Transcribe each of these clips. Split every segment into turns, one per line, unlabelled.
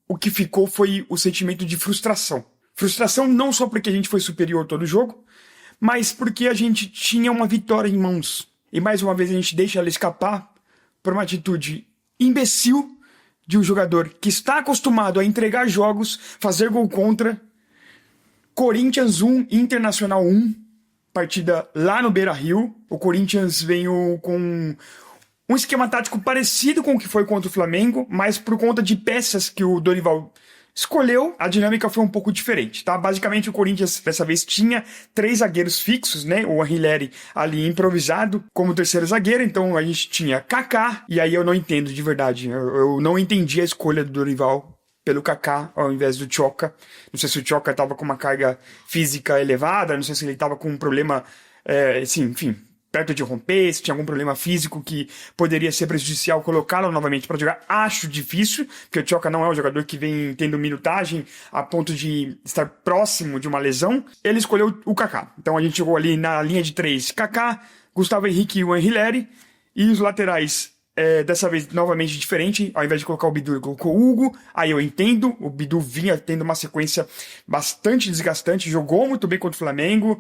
O que ficou foi o sentimento de frustração. Frustração não só porque a gente foi superior todo o jogo, mas porque a gente tinha uma vitória em mãos. E mais uma vez a gente deixa ela escapar por uma atitude imbecil de um jogador que está acostumado a entregar jogos, fazer gol contra. Corinthians 1, Internacional 1, partida lá no Beira-Rio. O Corinthians veio com um esquema tático parecido com o que foi contra o Flamengo, mas por conta de peças que o Dorival escolheu, a dinâmica foi um pouco diferente, tá? Basicamente o Corinthians dessa vez tinha 3 zagueiros fixos, né? O Anrileri ali improvisado como terceiro zagueiro, então a gente tinha Kaká, e aí eu não entendo de verdade, eu não entendi a escolha do Dorival pelo Kaká ao invés do Tchoka. Não sei se o Tchoka tava com uma carga física elevada, não sei se ele tava com um problema, enfim, perto de romper, se tinha algum problema físico que poderia ser prejudicial, colocá-lo novamente para jogar. Acho difícil, porque o Tchoka não é um jogador que vem tendo minutagem a ponto de estar próximo de uma lesão. Ele escolheu o Kaká. Então a gente jogou ali na linha de 3, Kaká, Gustavo Henrique e o Anrileri, e os laterais dessa vez novamente diferente, ao invés de colocar o Bidu, ele colocou o Hugo. Aí eu entendo, o Bidu vinha tendo uma sequência bastante desgastante, jogou muito bem contra o Flamengo,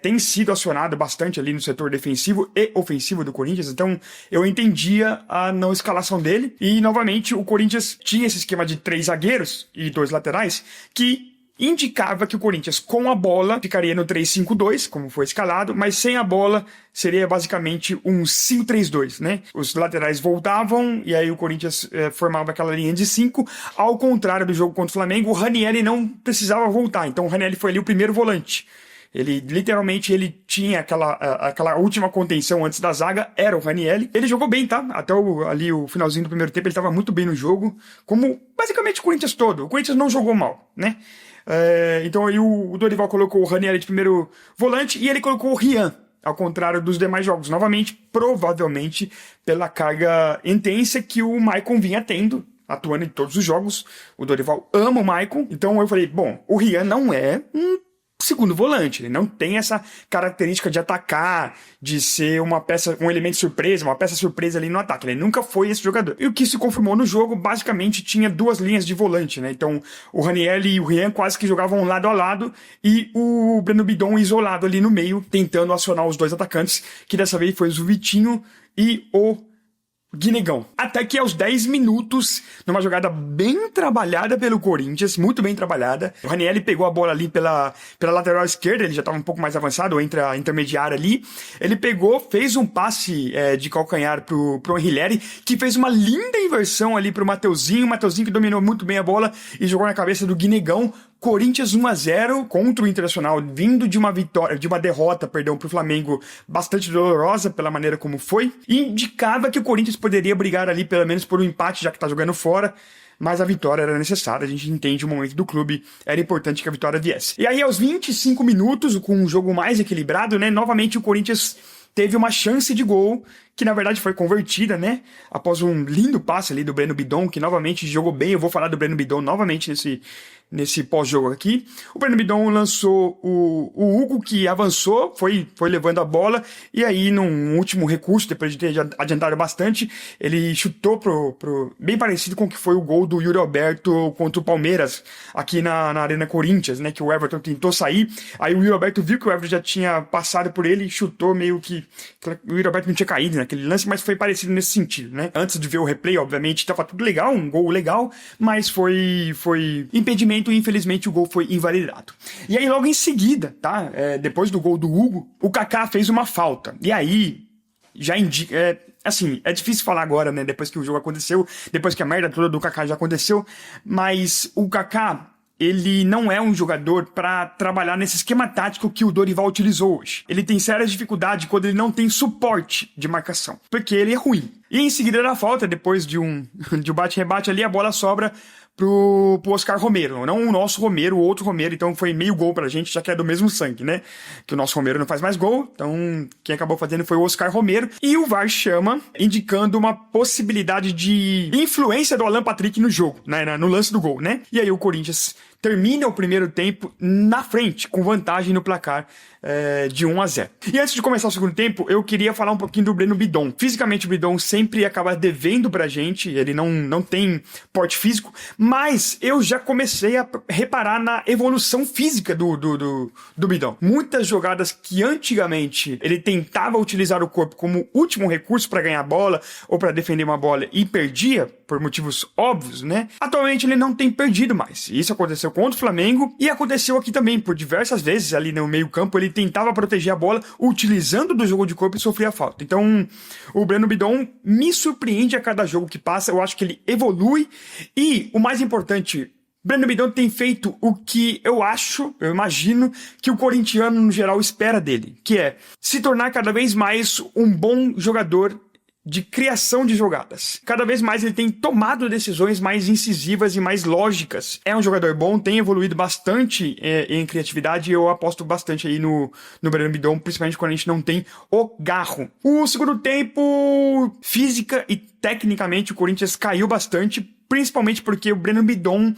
tem sido acionado bastante ali no setor defensivo e ofensivo do Corinthians, então eu entendia a não escalação dele. E novamente o Corinthians tinha esse esquema de 3 zagueiros e 2 laterais que indicava que o Corinthians com a bola ficaria no 3-5-2, como foi escalado, mas sem a bola seria basicamente um 5-3-2, né? Os laterais voltavam e aí o Corinthians formava aquela linha de 5, ao contrário do jogo contra o Flamengo, o Ranieri não precisava voltar, então o Ranieri foi ali o primeiro volante. Ele, literalmente, ele tinha aquela última contenção antes da zaga, era o Ranieri. Ele jogou bem, tá? Até ali o finalzinho do primeiro tempo ele estava muito bem no jogo, como basicamente o Corinthians todo. O Corinthians não jogou mal, né? Então aí o Dorival colocou o Ranieri de primeiro volante e ele colocou o Rian, ao contrário dos demais jogos. Novamente, provavelmente pela carga intensa que o Maicon vinha tendo, atuando em todos os jogos. O Dorival ama o Maicon, então eu falei, bom, o Rian não é um segundo volante, ele não tem essa característica de atacar, de ser uma peça, um elemento surpresa, uma peça surpresa ali no ataque, ele nunca foi esse jogador. E o que se confirmou no jogo, basicamente tinha 2 linhas de volante, né? Então o Ranieri e o Rian quase que jogavam lado a lado e o Breno Bidon isolado ali no meio, tentando acionar os 2 atacantes, que dessa vez foi o Vitinho e o Guinegão. Até que aos 10 minutos, numa jogada bem trabalhada pelo Corinthians, muito bem trabalhada, o Ranieri pegou a bola ali pela lateral esquerda, ele já estava um pouco mais avançado, entre a intermediária ali, ele pegou, fez um passe de calcanhar pro Anrileri, que fez uma linda inversão ali pro Mateuzinho, o Mateuzinho que dominou muito bem a bola e jogou na cabeça do Guinegão. Corinthians 1-0 contra o Internacional, vindo de uma derrota, pro Flamengo, bastante dolorosa pela maneira como foi, e indicava que o Corinthians poderia brigar ali pelo menos por um empate, já que tá jogando fora, mas a vitória era necessária, a gente entende o momento do clube, era importante que a vitória viesse. E aí aos 25 minutos, com um jogo mais equilibrado, né, novamente o Corinthians teve uma chance de gol, que na verdade foi convertida, né? Após um lindo passe ali do Breno Bidon, que novamente jogou bem. Eu vou falar do Breno Bidon novamente nesse pós-jogo aqui. O Breno Bidon lançou o Hugo, que avançou, foi levando a bola, e aí num último recurso, depois de ter adiantado bastante, ele chutou bem parecido com o que foi o gol do Yuri Alberto contra o Palmeiras, aqui na Arena Corinthians, né? Que o Everton tentou sair, aí o Yuri Alberto viu que o Everton já tinha passado por ele e chutou meio que o Yuri Alberto não tinha caído naquele lance, mas foi parecido nesse sentido, né? Antes de ver o replay, obviamente, estava tudo legal, um gol legal, mas foi impedimento e infelizmente o gol foi invalidado. E aí logo em seguida, tá? Depois do gol do Hugo, o Kaká fez uma falta. E aí já indica... assim, é difícil falar agora, né? Depois que o jogo aconteceu, depois que a merda toda do Kaká já aconteceu, mas o Kaká, ele não é um jogador para trabalhar nesse esquema tático que o Dorival utilizou hoje. Ele tem sérias dificuldades quando ele não tem suporte de marcação, porque ele é ruim. E em seguida da falta, depois de um bate-rebate ali, a bola sobra pro Oscar Romero, não o nosso Romero, o outro Romero, então foi meio gol pra gente, já que é do mesmo sangue, né? Que o nosso Romero não faz mais gol, então quem acabou fazendo foi o Oscar Romero, e o VAR chama, indicando uma possibilidade de influência do Alan Patrick no jogo, né? No lance do gol, né? E aí o Corinthians termina o primeiro tempo na frente, com vantagem no placar de 1-0. E antes de começar o segundo tempo, eu queria falar um pouquinho do Breno Bidon. Fisicamente, o Bidon sempre acaba devendo pra gente, ele não tem porte físico, mas eu já comecei a reparar na evolução física do Bidon. Muitas jogadas que antigamente ele tentava utilizar o corpo como último recurso para ganhar bola ou para defender uma bola e perdia, por motivos óbvios, né? Atualmente ele não tem perdido mais. Isso aconteceu contra o Flamengo e aconteceu aqui também, por diversas vezes ali no meio campo ele tentava proteger a bola utilizando do jogo de corpo e sofria falta. Então o Breno Bidon me surpreende a cada jogo que passa, eu acho que ele evolui e o mais importante, Breno Bidon tem feito o que eu imagino que o corintiano no geral espera dele, que é se tornar cada vez mais um bom jogador de criação de jogadas. Cada vez mais ele tem tomado decisões mais incisivas e mais lógicas. É um jogador bom, tem evoluído bastante em criatividade e eu aposto bastante aí no Breno Bidon, principalmente quando a gente não tem o garro. O segundo tempo, física e tecnicamente, o Corinthians caiu bastante, principalmente porque o Breno Bidon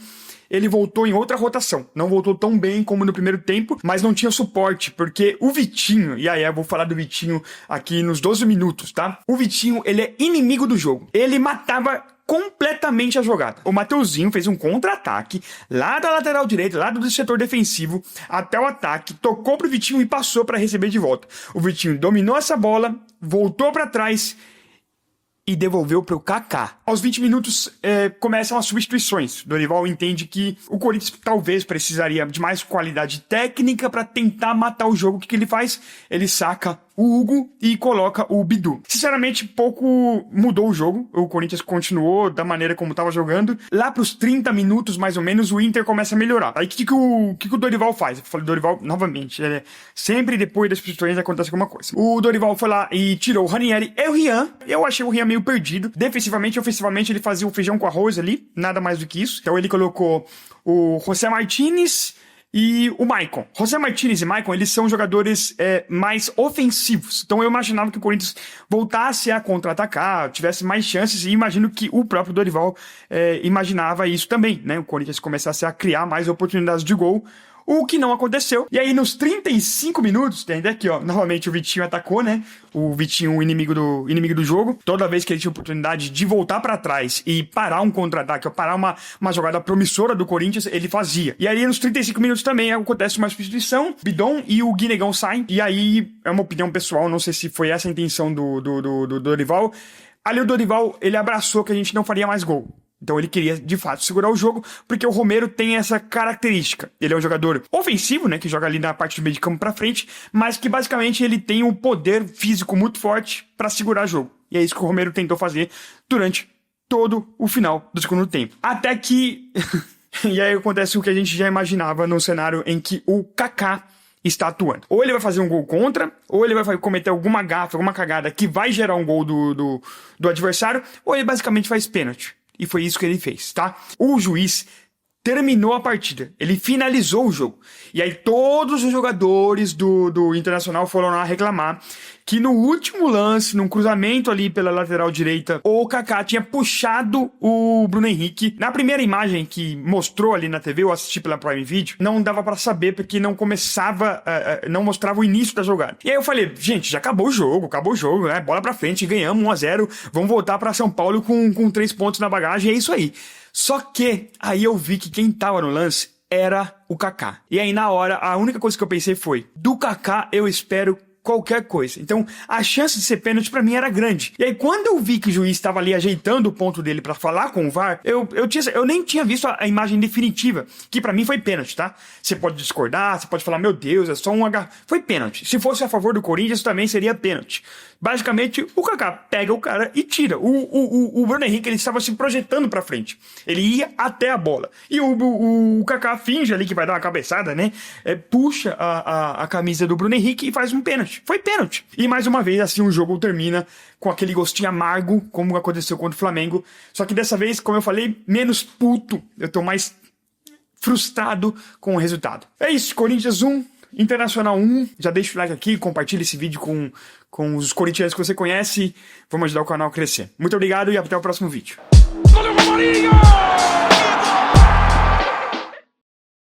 ele voltou em outra rotação. Não voltou tão bem como no primeiro tempo, mas não tinha suporte, porque o Vitinho, e aí eu vou falar do Vitinho aqui nos 12 minutos, tá? O Vitinho, ele é inimigo do jogo. Ele matava completamente a jogada. O Mateuzinho fez um contra-ataque lá da lateral direita, lá do setor defensivo, até o ataque, tocou pro Vitinho e passou para receber de volta. O Vitinho dominou essa bola, voltou para trás e devolveu para o Kaká. Aos 20 minutos começam as substituições. Dorival entende que o Corinthians talvez precisaria de mais qualidade técnica para tentar matar o jogo. O que ele faz? Ele saca o Hugo e coloca o Bidu. Sinceramente, pouco mudou o jogo. O Corinthians continuou da maneira como estava jogando. Lá para os 30 minutos, mais ou menos, o Inter começa a melhorar. Aí o que o Dorival faz? Eu falei Dorival novamente. Sempre depois das substituições acontece alguma coisa. O Dorival foi lá e tirou o Ranieri e o Rian. Eu achei o Rian meio perdido. Defensivamente e ofensivamente ele fazia o feijão com arroz ali. Nada mais do que isso. Então ele colocou o José Martínez e o Maicon. José Martínez e Maicon, eles são jogadores mais ofensivos. Então eu imaginava que o Corinthians voltasse a contra-atacar, tivesse mais chances, e imagino que o próprio Dorival imaginava isso também, né? O Corinthians começasse a criar mais oportunidades de gol, o que não aconteceu. E aí, nos 35 minutos, tem aqui, ó, novamente o Vitinho atacou, né? O Vitinho, o inimigo do jogo. Toda vez que ele tinha oportunidade de voltar pra trás e parar um contra-ataque, ou parar uma jogada promissora do Corinthians, ele fazia. E aí, nos 35 minutos também acontece uma substituição. Bidon e o Guinegão saem. E aí, é uma opinião pessoal, não sei se foi essa a intenção do Dorival. Ali o Dorival, ele abraçou que a gente não faria mais gol. Então ele queria, de fato, segurar o jogo, porque o Romero tem essa característica. Ele é um jogador ofensivo, né, que joga ali na parte do meio de campo pra frente, mas que basicamente ele tem um poder físico muito forte pra segurar o jogo. E é isso que o Romero tentou fazer durante todo o final do segundo tempo. Até que... e aí acontece o que a gente já imaginava no cenário em que o Kaká está atuando. Ou ele vai fazer um gol contra, ou ele vai cometer alguma gafa, alguma cagada que vai gerar um gol do adversário, ou ele basicamente faz pênalti. E foi isso que ele fez, tá? O juiz terminou a partida. Ele finalizou o jogo. E aí todos os jogadores do Internacional foram lá reclamar que no último lance, num cruzamento ali pela lateral direita, o Kaká tinha puxado o Bruno Henrique. Na primeira imagem que mostrou ali na TV, eu assisti pela Prime Video, não dava pra saber porque não começava, não mostrava o início da jogada. E aí eu falei, gente, já acabou o jogo, né? Bola pra frente, ganhamos 1-0, vamos voltar pra São Paulo com 3 pontos na bagagem, é isso aí. Só que aí eu vi que quem tava no lance era o Kaká. E aí na hora, a única coisa que eu pensei foi, do Kaká eu espero qualquer coisa. Então, a chance de ser pênalti pra mim era grande. E aí, quando eu vi que o juiz estava ali ajeitando o ponto dele pra falar com o VAR, eu nem tinha visto a imagem definitiva, que pra mim foi pênalti, tá? Você pode discordar, você pode falar, meu Deus, é só um H. Foi pênalti. Se fosse a favor do Corinthians, também seria pênalti. Basicamente, o Kaká pega o cara e tira. O Bruno Henrique, ele estava se projetando pra frente. Ele ia até a bola. E o Kaká finge ali que vai dar uma cabeçada, né? Puxa a camisa do Bruno Henrique e faz um pênalti. Foi pênalti. E mais uma vez, assim, o jogo termina com aquele gostinho amargo, como aconteceu contra o Flamengo. Só que dessa vez, como eu falei, menos puto. Eu tô mais frustrado com o resultado. É isso, Corinthians 1, Internacional 1. Já deixa o like aqui, compartilha esse vídeo com os corintianos que você conhece. Vamos ajudar o canal a crescer. Muito obrigado e até o próximo vídeo. Valeu,